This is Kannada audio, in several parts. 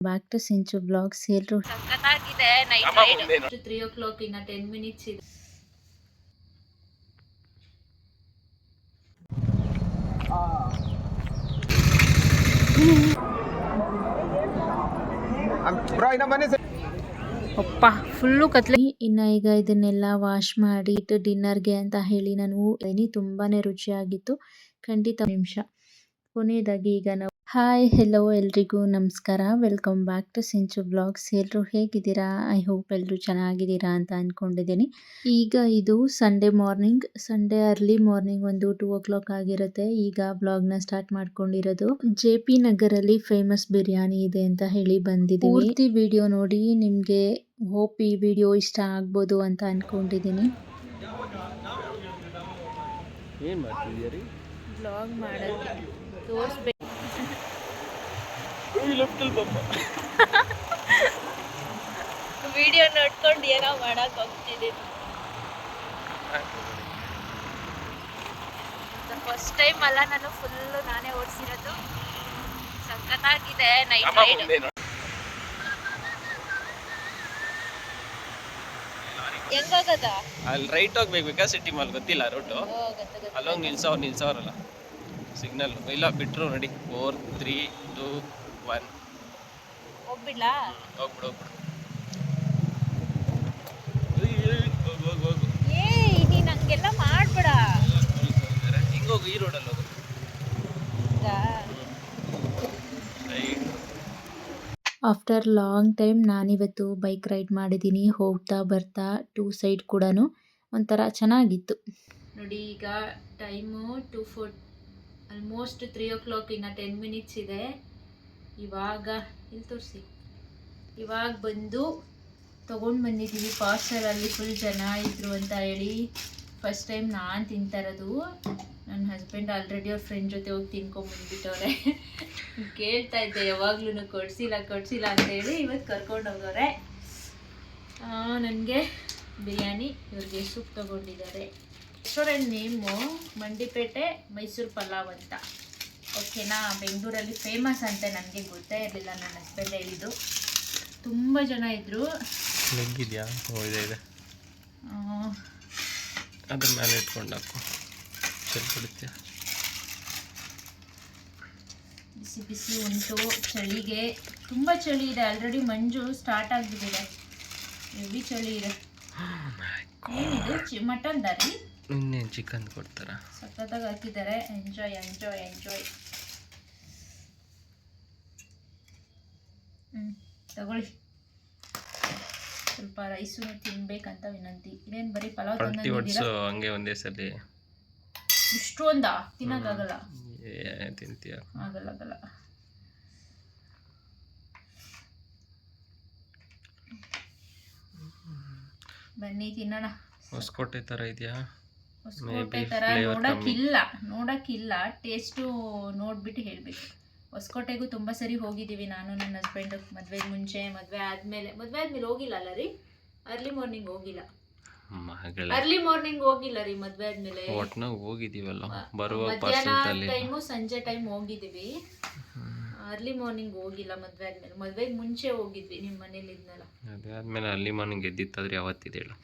Back to Sinchu blogs. ಎಲ್ಲರೂ ಸಖತ್ತಾಗಿದೆ. ನೈಟ್ ರೈಡ್ 3 o'clock ಇನ್ನ 10 minutes ಇದೆ. ಅಪ್ಪ ಫುಲ್ಲು ಕತ್ಲೆ. ಇನ್ನು ಈಗ ಇದನ್ನೆಲ್ಲ ವಾಶ್ ಮಾಡಿ ಡಿನ್ನರ್ಗೆ ಅಂತ ಹೇಳಿ ನಾನು ತುಂಬಾನೇ ರುಚಿಯಾಗಿತ್ತು. ಖಂಡಿತ ನಿಮಿಷ ಕೊನೆಯದಾಗಿ ಈಗ ನಾವು ಹಾಯ್ ಹೆಲೋ ಎಲ್ರಿಗೂ ನಮಸ್ಕಾರ. Welcome back to Sinchu blogs. ಎಲ್ಲರೂ ಹೇಗಿದ್ದೀರಾ? ಐ ಹೋಪ್ ಎಲ್ಲರೂ ಚೆನ್ನಾಗಿದ್ದೀರಾ ಅಂತ ಅಂದ್ಕೊಂಡಿದ್ದೀನಿ. ಈಗ ಇದು ಸಂಡೇ ಅರ್ಲಿ ಮಾರ್ನಿಂಗ್ ಒಂದು 2 o'clock ಆಗಿರುತ್ತೆ. ಈಗ ಬ್ಲಾಗ್ನ ಸ್ಟಾರ್ಟ್ ಮಾಡ್ಕೊಂಡಿರೋದು. JP ನಗರಲ್ಲಿ ಫೇಮಸ್ ಬಿರಿಯಾನಿ ಇದೆ ಅಂತ ಹೇಳಿ ಬಂದಿದ್ದೀವಿ. ಪೂರ್ತಿ ವಿಡಿಯೋ ನೋಡಿ, ನಿಮಗೆ ಹೋಪ್ ಈ ವಿಡಿಯೋ ಇಷ್ಟ ಆಗ್ಬೋದು ಅಂತ ಅಂದ್ಕೊಂಡಿದ್ದೀನಿ. ಏನು ಮಾಡ್ತಿದ್ದೀರಿ? ಬ್ಲಾಗ್ ಮಾಡೋಕ್ಕೆ ತೋರಿಸ್ಬೇಕು. ವಿಡಿಯೋ ನೋಡ್ಕೊಂಡು ಏನೋ ಮಾಡಕ್ ಹೋಗ್ತಿದ್ದೀನಿ. ಫಸ್ಟ್ ಟೈಮ್ ಅಲ್ಲ, ನಾನು ಫುಲ್ಲು ನಾನೇ ಓಡಿಸಿರೋದು. ಸಖತ್ತಾಗಿದೆ ನೈಟ್ ರೈಡ್. ಹೆಂಗಾಗದ ಅಲ್ಲಿ ರೈಟ್ ಹೋಗ್ಬೇಕಾ ಸಿಟಿ ಮಾಲ್? ಗೊತ್ತಿಲ್ಲ ರೂಟು. ಅಲ್ಲೋಗಿ ನಿಲ್ಸವ್ರಲ್ಲ ಸಿಗ್ನಲ್ ಇಲ್ಲ ಬಿಟ್ರು ನೋಡಿ. 4 3 2 1 ಹೋಗ್ಬಿಡ್ಲಾ? ಹೋಗ್ಬಿಡು ಏಯ್, ನೀನು ಹಂಗೆಲ್ಲ ಮಾಡ್ಬೇಡ. ಹಿಂಗೋಗು, ಈ ರೋಡಲ್ಲಿ ಹೋಗು. ಆಫ್ಟರ್ ಲಾಂಗ್ ಟೈಮ್ ನಾನಿವತ್ತು ಬೈಕ್ ರೈಡ್ ಮಾಡಿದ್ದೀನಿ. ಹೋಗ್ತಾ ಬರ್ತಾ 2 ಸೈಡ್ ಕೂಡ ಒಂಥರ ಚೆನ್ನಾಗಿತ್ತು ನೋಡಿ. ಈಗ ಟೈಮು 2:04, ಆಲ್ಮೋಸ್ಟ್ 3 o'clock ಇನ್ನು 10 minutes ಇದೆ. ಇವಾಗ ಇಲ್ಲಿ ತೋರಿಸಿ, ಇವಾಗ ಬಂದು ತೊಗೊಂಡು ಬಂದಿದ್ದೀವಿ ಪಾರ್ಸಲಲ್ಲಿ. ಫುಲ್ ಜನ ಇದ್ರು ಅಂತ ಹೇಳಿ ಫಸ್ಟ್ ಟೈಮ್ ನಾನು ತಿಂತಾ ಇರೋದು. ನನ್ನ ಹಸ್ಬೆಂಡ್ ಆಲ್ರೆಡಿ ಅವ್ರ ಫ್ರೆಂಡ್ ಜೊತೆ ಹೋಗಿ ತಿನ್ಕೊಂಬಂದ್ಬಿಟ್ಟವ್ರೆ. ಕೇಳ್ತಾ ಇದ್ದೆ ಯಾವಾಗ್ಲೂ ಕೊಡಿಸಿಲ್ಲ ಅಂತ ಹೇಳಿ ಇವತ್ತು ಕರ್ಕೊಂಡು ಹೋಗೋರೆ. ನನಗೆ ಬಿರಿಯಾನಿ, ಇವ್ರಿಗೆ ಸೂಪ್ ತೊಗೊಂಡಿದ್ದಾರೆ. ರೆಸ್ಟೋರೆಂಟ್ ನೇಮು ಮಂಡಿಪೇಟೆ ಮೈಸೂರು ಪಲಾವ್ ಅಂತ. ಓಕೆನಾ? ಬೆಂಗಳೂರಲ್ಲಿ ಫೇಮಸ್ ಅಂತೆ. ನನಗೆ ಗೊತ್ತೇ ಇರಲಿಲ್ಲ, ನನ್ನ ಹಸ್ಬೆಂಡ್ ಹೇಳಿದ್ದು. ತುಂಬ ಜನ ಇದ್ದರು. ಲೆಗ್ಗಿದೆಯಾ? ಇದೆ ಅದ್ರ ಮೇಲೆ ಇಟ್ಕೊಂಡು ಹಾಕು, ಬಿಡುತ್ತೆ. ಬಿಸಿ ಬಿಸಿ ಉಂಟು. ಚಳಿಗೆ ತುಂಬ ಚಳಿ ಇದೆ. ಆಲ್ರೆಡಿ ಮಂಜು ಸ್ಟಾರ್ಟ್ ಆಗಿಬಿಟ್ಟಿದೆ. ಹೆವಿ ಚಳಿ ಇದೆ. ಏನಿದು ಮಟನ್ ದಾರಿ? ಇನ್ನೇನು ಚಿಕನ್ ಕೊಡ್ತಾರ? ಸಖತ್ತಾಗಿ ಹಾಕಿದ್ದಾರೆ. ಎಂಜಾಯ್. ತಗೊಳ್ಳಿ. ಸ್ವಲ್ಪ ರೈಸು ತಿನ್ಬೇಕಂತ ವಿನಂತಿ. ಇದೇನು ಬರೀ ಪಲಾವ್ ತಂದಿದ್ದೀರಾ? ಹಂಗೆ ಒಂದೇ ಸಲ ಇಷ್ಟೊಂದ ತಿನ್ನೋಕ್ಕಾಗಲ್ಲ. ತಿಂತೀಯ? ಆಗಲ್ಲ. ಬನ್ನಿ ತಿನ್ನೋಣ. ಹೊಸಕೋಟೆ ಥರ ಇದೆಯಾ? ಹೊಸಕೋಟೆ ಥರ ನೋಡೋಕ್ಕಿಲ್ಲ. ಟೇಸ್ಟು ನೋಡ್ಬಿಟ್ಟು ಹೇಳಬೇಕು. ಹೊಸಕೋಟೆಗೂ ತುಂಬ ಸರಿ ಹೋಗಿದ್ದೀವಿ ನಾನು, ನನ್ನ ಹಸ್ಬೆಂಡು. ಮದುವೆಗೆ ಮುಂಚೆ, ಮದುವೆ ಆದಮೇಲೆ ಹೋಗಿಲ್ಲ ಅಲ್ಲ ರೀ. ಅರ್ಲಿ ಮಾರ್ನಿಂಗ್ ಹೋಗಿಲ್ಲ ರೀ. ಮದುವೆ ಆದಮೇಲೆ ಹೋಗಿದ್ದೀವಲ್ಲ, ಮಧ್ಯಾಹ್ನ ಟೈಮು ಸಂಜೆ ಟೈಮ್ ಹೋಗಿದ್ದೀವಿ. ಅರ್ಲಿ ಮಾರ್ನಿಂಗ್ ಹೋಗಿಲ್ಲ ಮದುವೆ ಆದಮೇಲೆ. ಮದುವೆಗೆ ಮುಂಚೆ ಹೋಗಿದ್ವಿ, ನಿಮ್ಮ ಮನೇಲಿ ಇದ್ನಲ್ಲ. ಮದುವೆ ಆದಮೇಲೆ ಅರ್ಲಿ ಮಾರ್ನಿಂಗ್ ಎದ್ದಿತ್ತಾದ್ರೆ ಯಾವತ್ತಿದೆ ಹೇಳು?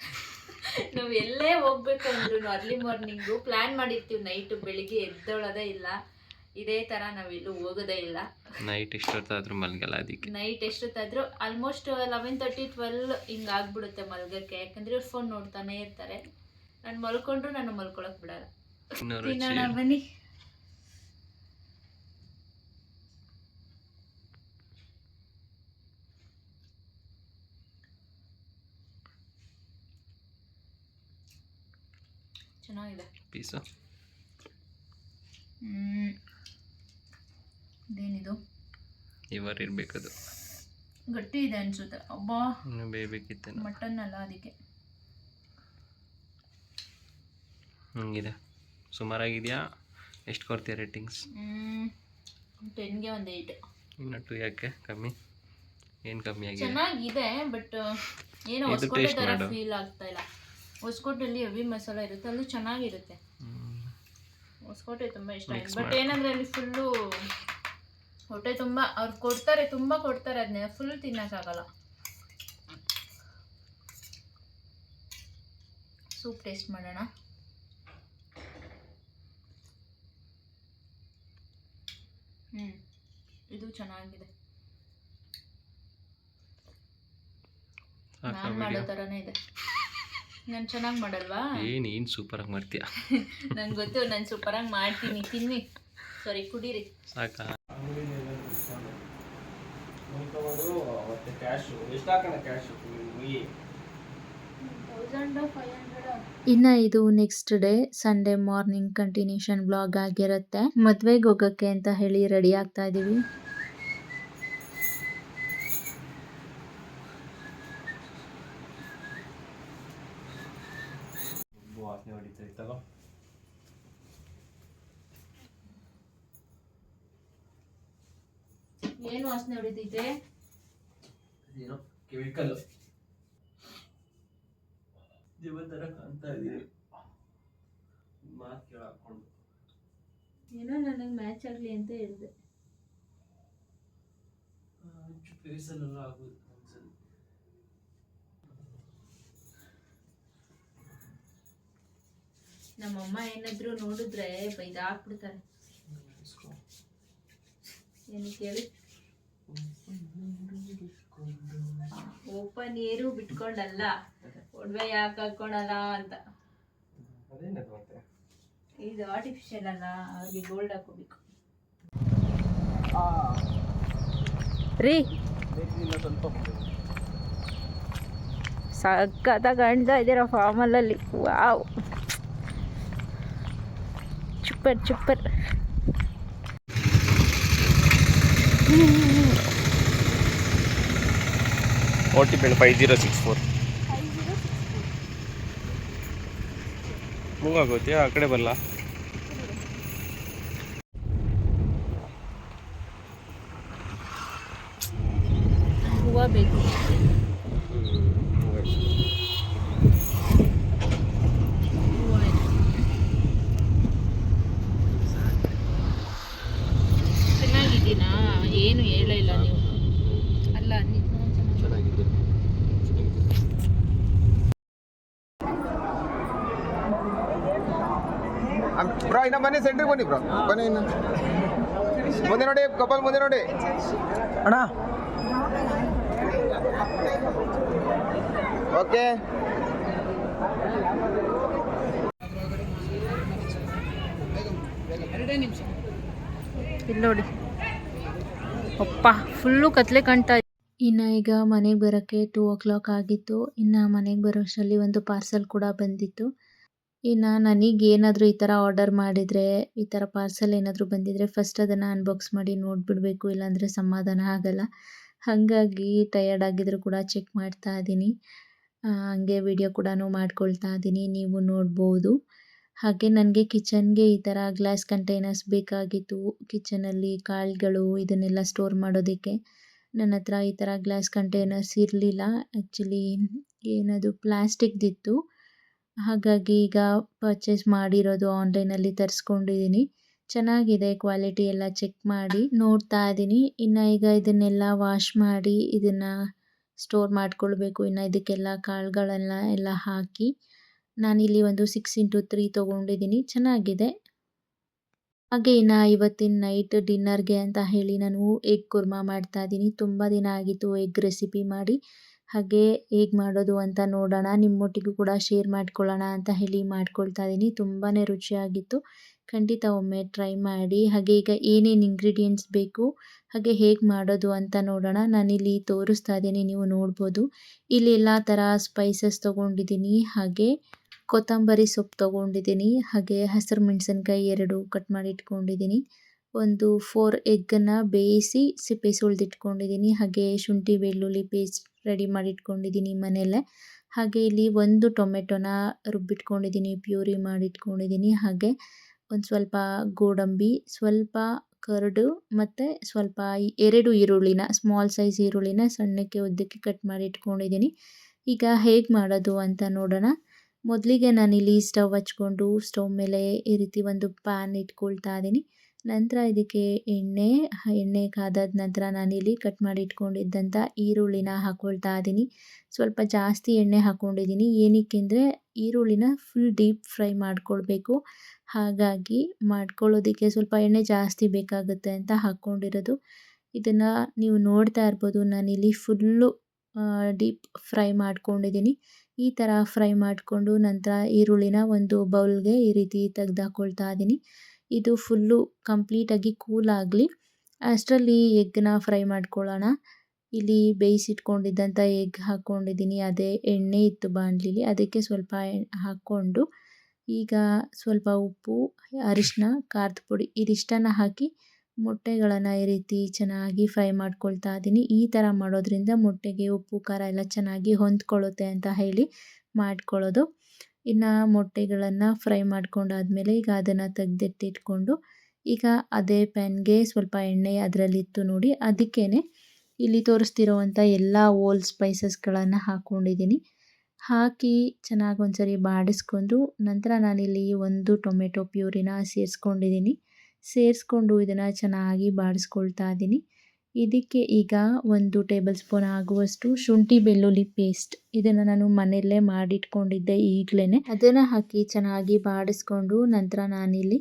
ನಾವು ಎಲ್ಲೇ ಹೋಗ್ಬೇಕು ಅಂದ್ರೂ ಅರ್ಲಿ ಮಾರ್ನಿಂಗು ಪ್ಲ್ಯಾನ್ ಮಾಡಿರ್ತೀವಿ. ನೈಟು ಬೆಳಿಗ್ಗೆ ಎದ್ದೊಳೋದೇ ಇಲ್ಲ. ಇದೇ ಥರ ನಾವೆಲ್ಲೂ ಹೋಗೋದೇ ಇಲ್ಲ. ನೈಟ್ ಎಷ್ಟೊತ್ತಾದ್ರೂ ಮಲಗಲ್ಲ. ಅದಕ್ಕೆ ನೈಟ್ ಎಷ್ಟೊತ್ತಾದ್ರೂ ಆಲ್ಮೋಸ್ಟ್ 11:30 12 ಹಿಂಗೆ ಆಗ್ಬಿಡುತ್ತೆ ಮಲ್ಗಕ್ಕೆ. ಯಾಕಂದರೆ ಇವ್ರು ಫೋನ್ ನೋಡ್ತಾನೆ ಇರ್ತಾರೆ. ನಾನು ಮಲ್ಕೊಂಡ್ರು ನಾನು ಮಲ್ಕೊಳಕ್ಕೆ ಬಿಡಲ್ಲ. ತಿನ್ನೋಣ ಬನ್ನಿ. ಚೆನ್ನಾಗಿದೆ ಪೀಸು. ಇದೇನಿದು? ಇವರ್ ಇರಬೇಕದು. ಗಟ್ಟಿ ಇದೆ ಅನ್ಸುತ್ತೆ. ಅಬ್ಬಾ, ಬೇಯಬೇಕಿತ್ತು. ಮಟನ್ ಅಲ್ಲ, ಅದಕ್ಕೆ ಹಂಗಿದೆ. ಸುಮಾರಾಗಿದೆಯಾ? ಎಷ್ಟು ಕೊಡ್ತೀಯ ರೇಟಿಂಗ್ಸ್? 10ಗೆ ಒಂದು 8. ಇನ್ನು 2 ಯಾಕೆ ಕಮ್ಮಿ? ಏನು ಕಮ್ಮಿ ಆಗಿದೆ? ಚೆನ್ನಾಗಿದೆ, ಬಟ್ ಏನೋ ಹೊಸಕೋಟೆ ಥರ ಫೀಲ್ ಆಗ್ತಾ ಇಲ್ಲ. ಹೊಸಕೋಟೆಯಲ್ಲಿ ಹೆವಿ ಮಸಾಲ ಇರುತ್ತೆ, ಅಲ್ಲೂ ಚೆನ್ನಾಗಿರುತ್ತೆ. ಹೊಸಕೋಟೆ ತುಂಬ ಇಷ್ಟ ಆಯಿತು. ಬಟ್ ಏನಂದರೆ ಅಲ್ಲಿ ಫುಲ್ಲು ಹೊಟ್ಟೆ ತುಂಬ ಅವ್ರು ಕೊಡ್ತಾರೆ, ತುಂಬ ಕೊಡ್ತಾರೆ, ಅದನ್ನೇ ಫುಲ್ ತಿನ್ನೋಕ್ಕಾಗಲ್ಲ. ಸೂಪ್ ಟೇಸ್ಟ್ ಮಾಡೋಣ. ಇದು ಚೆನ್ನಾಗಿದೆ, ನಾನು ಮಾಡೋ ಥರನೇ ಇದೆ. ನಾನು ಚೆನ್ನಾಗಿ ಮಾಡಲ್ವಾ? ನೀನು ಸೂಪರಾಗಿ ಮಾಡ್ತೀಯ. ನಂಗೆ ಗೊತ್ತು, ನಾನು ಸೂಪರಾಗಿ ಮಾಡ್ತೀನಿ. ತಿನ್ನಿ, ಸಾರಿ ಕುಡೀರಿ. ಸಾಕಾ? ಇನ್ನು ಇದು next day Sunday morning continuation blog ಆಗಿರುತ್ತೆ. ಮದ್ವೆಗೆ ಹೋಗೋಕ್ಕೆ ಅಂತ ಹೇಳಿ ರೆಡಿ ಆಗ್ತಾ ಇದೀವಿ. ಏನು ವಾಸನೆ ಹೊಡಿತೈತೆ? ಕೆಮಿಕಲ್ ದೇವತರ ಕಾಣ್ತಾ ಇದೀನಿ. ಮಾತು ಕೇಳಾಕೊಂಡು ಏನೋ ನನಗೆ ಮ್ಯಾಚ್ ಆಗಲಿ ಅಂತ ಹೇಳಿದೆ. ಫೇಸಲ್ಲೆಲ್ಲ ಆಗೋದು ಅನ್ಸಲ್ಲ. ನಮ್ಮಮ್ಮ ಏನಾದ್ರು ನೋಡಿದ್ರೆ ಬೈದಾಕ್ಬಿಡ್ತಾರೆ. ಏನಕ್ಕೆ ಹೇಳಿ? ಓಪನ್ ಏರು ಬಿಟ್ಕೊಂಡಲ್ಲ, ಒಡವೆ ಯಾಕೆ ಹಾಕೊಳಲ್ಲ ಅಂತ. ಇದು ಆರ್ಟಿಫಿಷಿಯಲ್ ಅಲ್ಲ, ಅವ್ರಿಗೆ ಗೋಲ್ಡ್ ಹಾಕೋಬೇಕು ರೀ. ಸಖತ್ತಾಗಿ ಕಾಣ್ತಾ ಇದ್ದೀರಾ ಫಾರ್ಮಲಲ್ಲಿ. Wow, super super. OTP 5064 move ಆಗುತ್ತೆ. ಆ ಕಡೆ ಬರಲ್ಲ. ಹೂವು ಬೇಕು. ಚೆನ್ನಾಗಿದ್ದೀನಾ? ಏನು ಹೇಳಿಲ್ಲ ನೀವು. ಅಲ್ಲ ಚೆನ್ನಾಗಿದೆ. ಬ್ರೋ ಇನ್ನ ಬನ್ನಿ, ಸೆಂಟ್ರಿಗೆ ಬನ್ನಿ ಬ್ರೋ, ಬನ್ನಿ ಇನ್ನು ಮುಂದೆ ನೋಡಿ, ಕಪಲ್ ಮುಂದೆ ನೋಡಿ ಅಣ್ಣ. ಓಕೆ, ಇಲ್ಲಿ ನೋಡಿ ಅಪ್ಪ, ಫುಲ್ಲು ಕತ್ಲೆ ಕಾಣ್ತಾ ಇದೆ. ಇನ್ನು ಈಗ ಮನೆಗೆ ಬರೋಕ್ಕೆ 2 o'clock ಆಗಿತ್ತು. ಇನ್ನು ಮನೆಗೆ ಬರೋಷ್ಟರಲ್ಲಿ ಒಂದು ಪಾರ್ಸಲ್ ಕೂಡ ಬಂದಿತ್ತು. ಇನ್ನು ನನಗೆ ಏನಾದರೂ ಈ ಥರ ಆರ್ಡರ್ ಮಾಡಿದರೆ, ಈ ಥರ ಪಾರ್ಸಲ್ ಏನಾದರೂ ಬಂದಿದ್ದರೆ ಫಸ್ಟ್ ಅದನ್ನು ಅನ್ಬಾಕ್ಸ್ ಮಾಡಿ ನೋಡಿಬಿಡ್ಬೇಕು, ಇಲ್ಲಾಂದರೆ ಸಮಾಧಾನ ಆಗಲ್ಲ. ಹಾಗಾಗಿ ಟಯರ್ಡ್ ಆಗಿದ್ರು ಕೂಡ ಚೆಕ್ ಮಾಡ್ತಾ ಇದ್ದೀನಿ. ಹಂಗೆ ವಿಡಿಯೋ ಕೂಡ ಮಾಡ್ಕೊಳ್ತಾ ಇದ್ದೀನಿ, ನೀವು ನೋಡ್ಬೋದು. ಹಾಗೆ ನನಗೆ ಕಿಚನ್ಗೆ ಈ ಥರ ಗ್ಲಾಸ್ ಕಂಟೈನರ್ಸ್ ಬೇಕಾಗಿತ್ತು. ಕಿಚನಲ್ಲಿ ಕಾಳುಗಳು ಇದನ್ನೆಲ್ಲ ಸ್ಟೋರ್ ಮಾಡೋದಕ್ಕೆ ನನ್ನ ಹತ್ರ ಈ ಥರ ಗ್ಲಾಸ್ ಕಂಟೈನರ್ಸ್ ಇರಲಿಲ್ಲ. ಆ್ಯಕ್ಚುಲಿ ಏನದು ಪ್ಲಾಸ್ಟಿಕ್ದಿತ್ತು. ಹಾಗಾಗಿ ಈಗ ಪರ್ಚೇಸ್ ಮಾಡಿರೋದು ಆನ್ಲೈನಲ್ಲಿ ತರಿಸ್ಕೊಂಡಿದ್ದೀನಿ. ಚೆನ್ನಾಗಿದೆ, ಕ್ವಾಲಿಟಿ ಎಲ್ಲ ಚೆಕ್ ಮಾಡಿ ನೋಡ್ತಾ ಇದ್ದೀನಿ. ಇನ್ನು ಈಗ ಇದನ್ನೆಲ್ಲ ವಾಶ್ ಮಾಡಿ ಇದನ್ನು ಸ್ಟೋರ್ ಮಾಡ್ಕೊಳ್ಬೇಕು. ಇನ್ನು ಇದಕ್ಕೆಲ್ಲ ಕಾಳುಗಳೆಲ್ಲ ಹಾಕಿ ನಾನಿಲ್ಲಿ ಒಂದು 6x3 ತೊಗೊಂಡಿದ್ದೀನಿ, ಚೆನ್ನಾಗಿದೆ. ಹಾಗೆ ಇನ್ನು ಇವತ್ತಿನ ನೈಟ್ ಡಿನ್ನರ್ಗೆ ಅಂತ ಹೇಳಿ ನಾನು ಎಗ್ ಕುರ್ಮಾ ಮಾಡ್ತಾ ಇದ್ದೀನಿ. ತುಂಬ ದಿನ ಆಗಿತ್ತು ಎಗ್ ರೆಸಿಪಿ ಮಾಡಿ. ಹಾಗೆ ಹೇಗೆ ಮಾಡೋದು ಅಂತ ನೋಡೋಣ, ನಿಮ್ಮೊಟ್ಟಿಗೂ ಕೂಡ ಶೇರ್ ಮಾಡ್ಕೊಳ್ಳೋಣ ಅಂತ ಹೇಳಿ ಮಾಡ್ಕೊಳ್ತಾ ಇದ್ದೀನಿ. ತುಂಬಾ ರುಚಿಯಾಗಿತ್ತು, ಖಂಡಿತ ಒಮ್ಮೆ ಟ್ರೈ ಮಾಡಿ. ಹಾಗೆ ಈಗ ಏನೇನು ಇಂಗ್ರೀಡಿಯೆಂಟ್ಸ್ ಬೇಕು, ಹಾಗೆ ಹೇಗೆ ಮಾಡೋದು ಅಂತ ನೋಡೋಣ. ನಾನಿಲ್ಲಿ ತೋರಿಸ್ತಾ ಇದ್ದೀನಿ, ನೀವು ನೋಡ್ಬೋದು. ಇಲ್ಲಿ ಎಲ್ಲ ಥರ ಸ್ಪೈಸಸ್ ತೊಗೊಂಡಿದ್ದೀನಿ. ಹಾಗೆ ಕೊತ್ತಂಬರಿ ಸೊಪ್ಪು ತೊಗೊಂಡಿದ್ದೀನಿ. ಹಾಗೆ ಹಸಿರು ಮೆಣಸಿನ್ಕಾಯಿ 2 ಕಟ್ ಮಾಡಿ ಇಟ್ಕೊಂಡಿದ್ದೀನಿ. ಒಂದು 4 ಎಗ್ಗನ್ನು ಬೇಯಿಸಿ ಸಿಪ್ಪೆ ಸುಳಿದಿಟ್ಕೊಂಡಿದ್ದೀನಿ. ಹಾಗೆ ಶುಂಠಿ ಬೆಳ್ಳುಳ್ಳಿ ಪೇಸ್ಟ್ ರೆಡಿ ಮಾಡಿ ಇಟ್ಕೊಂಡಿದ್ದೀನಿ ಮನೆಯಲ್ಲೇ. ಹಾಗೆ ಇಲ್ಲಿ 1 ಟೊಮೆಟೊನ ರುಬ್ಬಿಟ್ಕೊಂಡಿದ್ದೀನಿ, ಪ್ಯೂರಿ ಮಾಡಿಟ್ಕೊಂಡಿದ್ದೀನಿ. ಹಾಗೆ ಒಂದು ಸ್ವಲ್ಪ ಗೋಡಂಬಿ, ಸ್ವಲ್ಪ ಕರ್ಡು ಮತ್ತು ಸ್ವಲ್ಪ 2 ಈರುಳ್ಳಿನ, ಸ್ಮಾಲ್ ಸೈಜ್ ಈರುಳ್ಳಿನ ಸಣ್ಣಕ್ಕೆ ಉದ್ದಕ್ಕೆ ಕಟ್ ಮಾಡಿ ಇಟ್ಕೊಂಡಿದ್ದೀನಿ. ಈಗ ಹೇಗೆ ಮಾಡೋದು ಅಂತ ನೋಡೋಣ. ಮೊದಲಿಗೆ ನಾನಿಲ್ಲಿ ಸ್ಟವ್ ಹಚ್ಕೊಂಡು ಸ್ಟವ್ ಮೇಲೆ ಈ ರೀತಿ ಒಂದು ಪ್ಯಾನ್ ಇಟ್ಕೊಳ್ತಾ ಇದ್ದೀನಿ. ನಂತರ ಇದಕ್ಕೆ ಎಣ್ಣೆ ಕಾದಾದ ನಂತರ ನಾನಿಲ್ಲಿ ಕಟ್ ಮಾಡಿ ಇಟ್ಕೊಂಡಿದ್ದಂಥ ಈರುಳ್ಳಿನ ಹಾಕ್ಕೊಳ್ತಾ ಇದ್ದೀನಿ. ಸ್ವಲ್ಪ ಜಾಸ್ತಿ ಎಣ್ಣೆ ಹಾಕ್ಕೊಂಡಿದ್ದೀನಿ. ಏನಕ್ಕೆ ಅಂದರೆ ಈರುಳ್ಳಿನ ಫುಲ್ ಡೀಪ್ ಫ್ರೈ ಮಾಡ್ಕೊಳ್ಬೇಕು. ಹಾಗಾಗಿ ಮಾಡ್ಕೊಳ್ಳೋದಕ್ಕೆ ಸ್ವಲ್ಪ ಎಣ್ಣೆ ಜಾಸ್ತಿ ಬೇಕಾಗುತ್ತೆ ಅಂತ ಹಾಕ್ಕೊಂಡಿರೋದು. ಇದನ್ನು ನೀವು ನೋಡ್ತಾ ಇರ್ಬೋದು, ನಾನಿಲ್ಲಿ ಫುಲ್ಲು ಡೀಪ್ ಫ್ರೈ ಮಾಡ್ಕೊಂಡಿದ್ದೀನಿ. ಈ ಥರ ಫ್ರೈ ಮಾಡಿಕೊಂಡು ನಂತರ ಈರುಳ್ಳಿನ ಒಂದು ಬೌಲ್ಗೆ ಈ ರೀತಿ ತೆಗ್ದಾಕೊಳ್ತಾ ಇದ್ದೀನಿ. ಇದು ಫುಲ್ಲು ಕಂಪ್ಲೀಟಾಗಿ ಕೂಲ್ ಆಗಲಿ. ಅಷ್ಟರಲ್ಲಿ ಎಗ್ಗನ್ನ ಫ್ರೈ ಮಾಡ್ಕೊಳ್ಳೋಣ. ಇಲ್ಲಿ ಬೇಯಿಸಿಟ್ಕೊಂಡಿದ್ದಂಥ ಎಗ್ ಹಾಕ್ಕೊಂಡಿದ್ದೀನಿ. ಅದೇ ಎಣ್ಣೆ ಇತ್ತು ಬಾಣಲಿಲಿ, ಅದಕ್ಕೆ ಸ್ವಲ್ಪ ಹಾಕ್ಕೊಂಡು ಈಗ ಸ್ವಲ್ಪ ಉಪ್ಪು, ಅರಿಶಿನ, ಖಾರದ ಪುಡಿ ಇದಿಷ್ಟನ್ನು ಹಾಕಿ ಮೊಟ್ಟೆಗಳನ್ನು ಈ ರೀತಿ ಚೆನ್ನಾಗಿ ಫ್ರೈ ಮಾಡ್ಕೊಳ್ತಾ ಇದ್ದೀನಿ. ಈ ಥರ ಮಾಡೋದ್ರಿಂದ ಮೊಟ್ಟೆಗೆ ಉಪ್ಪು ಖಾರ ಎಲ್ಲ ಚೆನ್ನಾಗಿ ಹೊಂದ್ಕೊಳ್ಳುತ್ತೆ ಅಂತ ಹೇಳಿ ಮಾಡ್ಕೊಳ್ಳೋದು. ಇನ್ನು ಮೊಟ್ಟೆಗಳನ್ನು ಫ್ರೈ ಮಾಡ್ಕೊಂಡಾದ್ಮೇಲೆ ಈಗ ಅದನ್ನು ತೆಗೆದಿಟ್ಟಿಟ್ಕೊಂಡು ಈಗ ಅದೇ ಪ್ಯಾನ್ಗೆ ಸ್ವಲ್ಪ ಎಣ್ಣೆ ಅದರಲ್ಲಿತ್ತು ನೋಡಿ, ಅದಕ್ಕೇ ಇಲ್ಲಿ ತೋರಿಸ್ತಿರೋವಂಥ ಎಲ್ಲ ಓಲ್ ಸ್ಪೈಸಸ್ಗಳನ್ನು ಹಾಕ್ಕೊಂಡಿದ್ದೀನಿ. ಹಾಕಿ ಚೆನ್ನಾಗಿ ಒಂದ್ಸರಿ ಬಾಡಿಸ್ಕೊಂಡು ನಂತರ ನಾನಿಲ್ಲಿ ಒಂದು ಟೊಮೆಟೊ ಪ್ಯೂರಿನ ಸೇರಿಸ್ಕೊಂಡು ಇದನ್ನು ಚೆನ್ನಾಗಿ ಬಾಡಿಸ್ಕೊಳ್ತಾ ಇದ್ದೀನಿ. ಇದಕ್ಕೆ ಈಗ 1 ಟೇಬಲ್ ಸ್ಪೂನ್ ಆಗುವಷ್ಟು ಶುಂಠಿ ಬೆಳ್ಳುಳ್ಳಿ ಪೇಸ್ಟ್, ಇದನ್ನು ನಾನು ಮನೆಯಲ್ಲೇ ಮಾಡಿಟ್ಕೊಂಡಿದ್ದೆ ಈಗಲೇ. ಅದನ್ನು ಹಾಕಿ ಚೆನ್ನಾಗಿ ಬಾಡಿಸ್ಕೊಂಡು ನಂತರ ನಾನಿಲ್ಲಿ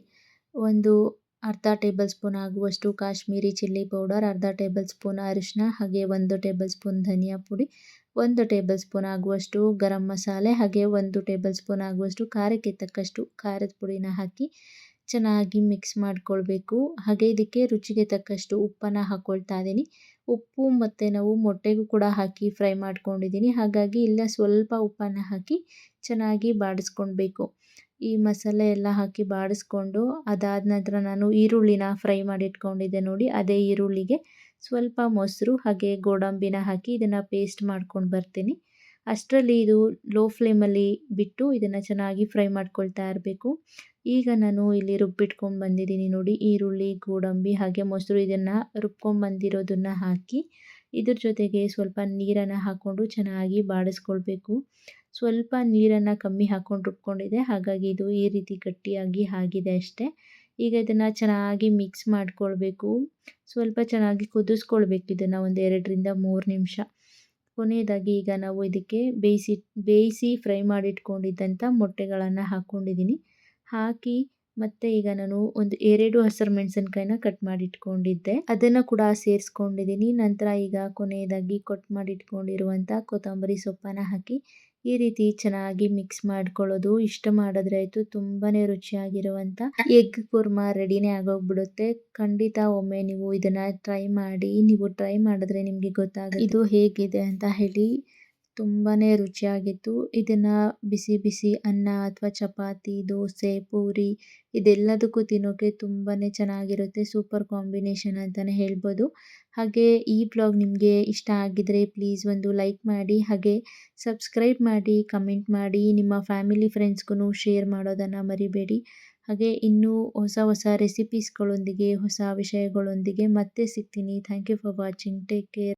ಒಂದು ಅರ್ಧ ಟೇಬಲ್ ಸ್ಪೂನ್ ಆಗುವಷ್ಟು ಕಾಶ್ಮೀರಿ ಚಿಲ್ಲಿ ಪೌಡರ್, ಅರ್ಧ ಟೇಬಲ್ ಸ್ಪೂನ್ ಅರಿಶಿನ, ಹಾಗೆ 1 ಟೇಬಲ್ ಸ್ಪೂನ್ ಧನಿಯಾ ಪುಡಿ, 1 ಟೇಬಲ್ ಸ್ಪೂನ್ ಆಗುವಷ್ಟು ಗರಂ ಮಸಾಲೆ, ಹಾಗೆ 1 ಟೇಬಲ್ ಸ್ಪೂನ್ ಆಗುವಷ್ಟು ಖಾರಕ್ಕೆ ತಕ್ಕಷ್ಟು ಖಾರದ ಪುಡಿನ ಹಾಕಿ ಚೆನ್ನಾಗಿ ಮಿಕ್ಸ್ ಮಾಡ್ಕೊಳ್ಬೇಕು. ಹಾಗೆ ಇದಕ್ಕೆ ರುಚಿಗೆ ತಕ್ಕಷ್ಟು ಉಪ್ಪನ್ನು ಹಾಕ್ಕೊಳ್ತಾ ಇದ್ದೀನಿ. ಉಪ್ಪು ಮತ್ತು ನಾವು ಮೊಟ್ಟೆಗೂ ಕೂಡ ಹಾಕಿ ಫ್ರೈ ಮಾಡ್ಕೊಂಡಿದ್ದೀನಿ. ಹಾಗಾಗಿ ಇಲ್ಲ ಸ್ವಲ್ಪ ಉಪ್ಪನ್ನು ಹಾಕಿ ಚೆನ್ನಾಗಿ ಬಾಡಿಸ್ಕೊಳ್ಬೇಕು. ಈ ಮಸಾಲೆ ಎಲ್ಲ ಹಾಕಿ ಬಾಡಿಸ್ಕೊಂಡು ಅದಾದ ನಂತರ ನಾನು ಈರುಳ್ಳಿನ ಫ್ರೈ ಮಾಡಿ ಇಟ್ಕೊಂಡಿದ್ದೆ ನೋಡಿ, ಅದೇ ಈರುಳ್ಳಿಗೆ ಸ್ವಲ್ಪ ಮೊಸರು ಹಾಗೆ ಗೋಡಂಬಿನ ಹಾಕಿ ಇದನ್ನು ಪೇಸ್ಟ್ ಮಾಡ್ಕೊಂಡು ಬರ್ತೀನಿ. ಅಷ್ಟರಲ್ಲಿ ಇದು ಲೋ ಫ್ಲೇಮಲ್ಲಿ ಬಿಟ್ಟು ಇದನ್ನು ಚೆನ್ನಾಗಿ ಫ್ರೈ ಮಾಡ್ಕೊಳ್ತಾ ಇರಬೇಕು. ಈಗ ನಾನು ಇಲ್ಲಿ ರುಬ್ಬಿಟ್ಕೊಂಡು ಬಂದಿದ್ದೀನಿ ನೋಡಿ, ಈರುಳ್ಳಿ, ಗೋಡಂಬಿ ಹಾಗೆ ಮೊಸರು ಇದನ್ನು ರುಬ್ಕೊಂಡು ಬಂದಿರೋದನ್ನು ಹಾಕಿ ಇದ್ರ ಜೊತೆಗೆ ಸ್ವಲ್ಪ ನೀರನ್ನು ಹಾಕ್ಕೊಂಡು ಚೆನ್ನಾಗಿ ಬಾಡಿಸ್ಕೊಳ್ಬೇಕು. ಸ್ವಲ್ಪ ನೀರನ್ನು ಕಮ್ಮಿ ಹಾಕ್ಕೊಂಡು ರುಬ್ಕೊಂಡಿದ್ದೆ, ಹಾಗಾಗಿ ಇದು ಈ ರೀತಿ ಗಟ್ಟಿಯಾಗಿ ಆಗಿದೆ ಅಷ್ಟೇ. ಈಗ ಇದನ್ನು ಚೆನ್ನಾಗಿ ಮಿಕ್ಸ್ ಮಾಡ್ಕೊಳ್ಬೇಕು. ಸ್ವಲ್ಪ ಚೆನ್ನಾಗಿ ಕುದಿಸ್ಕೊಳ್ಬೇಕು ಇದನ್ನು ಒಂದು 2ರಿಂದ 3 ನಿಮಿಷ. ಕೊನೆಯದಾಗಿ ಈಗ ನಾವು ಇದಕ್ಕೆ ಬೇಯಿಸಿ ಫ್ರೈ ಮಾಡಿಟ್ಕೊಂಡಿದ್ದಂಥ ಮೊಟ್ಟೆಗಳನ್ನು ಹಾಕ್ಕೊಂಡಿದ್ದೀನಿ. ಹಾಕಿ ಮತ್ತು ಈಗ ನಾನು ಒಂದು 2 ಹಸಿರು ಮೆಣಸಿನ್ಕಾಯಿನ ಕಟ್ ಮಾಡಿಟ್ಕೊಂಡಿದ್ದೆ, ಅದನ್ನು ಕೂಡ ಸೇರಿಸ್ಕೊಂಡಿದ್ದೀನಿ. ನಂತರ ಈಗ ಕೊನೆಯದಾಗಿ ಕಟ್ ಮಾಡಿಟ್ಕೊಂಡಿರುವಂಥ ಕೊತ್ತಂಬರಿ ಸೊಪ್ಪನ್ನು ಹಾಕಿ ಈ ರೀತಿ ಚೆನ್ನಾಗಿ ಮಿಕ್ಸ್ ಮಾಡ್ಕೊಳ್ಳೋದು. ಇಷ್ಟ ಮಾಡಿದ್ರೆ ಆಯಿತು, ತುಂಬಾ ರುಚಿಯಾಗಿರುವಂಥ ಎಗ್ ಕುರ್ಮಾ ರೆಡಿನೇ ಆಗೋಗ್ಬಿಡುತ್ತೆ. ಖಂಡಿತ ಒಮ್ಮೆ ನೀವು ಇದನ್ನು ಟ್ರೈ ಮಾಡಿ. ನೀವು ಟ್ರೈ ಮಾಡಿದ್ರೆ ನಿಮಗೆ ಗೊತ್ತಾಗುತ್ತೆ ಇದು ಹೇಗಿದೆ ಅಂತ ಹೇಳಿ. ತುಂಬಾ ರುಚಿಯಾಗಿತ್ತು. ಇದನ್ನು ಬಿಸಿ ಬಿಸಿ ಅನ್ನ ಅಥವಾ ಚಪಾತಿ, ದೋಸೆ, ಪೂರಿ ಇದೆಲ್ಲದಕ್ಕೂ ತಿನ್ನೋಕ್ಕೆ ತುಂಬಾ ಚೆನ್ನಾಗಿರುತ್ತೆ. ಸೂಪರ್ ಕಾಂಬಿನೇಷನ್ ಅಂತಲೇ ಹೇಳ್ಬೋದು. ಹಾಗೆ ಈ ಬ್ಲಾಗ್ ನಿಮಗೆ ಇಷ್ಟ ಆಗಿದರೆ ಪ್ಲೀಸ್ ಒಂದು ಲೈಕ್ ಮಾಡಿ, ಹಾಗೆ ಸಬ್ಸ್ಕ್ರೈಬ್ ಮಾಡಿ, ಕಮೆಂಟ್ ಮಾಡಿ, ನಿಮ್ಮ ಫ್ಯಾಮಿಲಿ ಫ್ರೆಂಡ್ಸ್ಗೂ ಶೇರ್ ಮಾಡೋದನ್ನು ಮರಿಬೇಡಿ. ಹಾಗೆ ಇನ್ನೂ ಹೊಸ ರೆಸಿಪೀಸ್ಗಳೊಂದಿಗೆ, ಹೊಸ ವಿಷಯಗಳೊಂದಿಗೆ ಮತ್ತೆ ಸಿಗ್ತೀನಿ. Thank you for watching. Take care.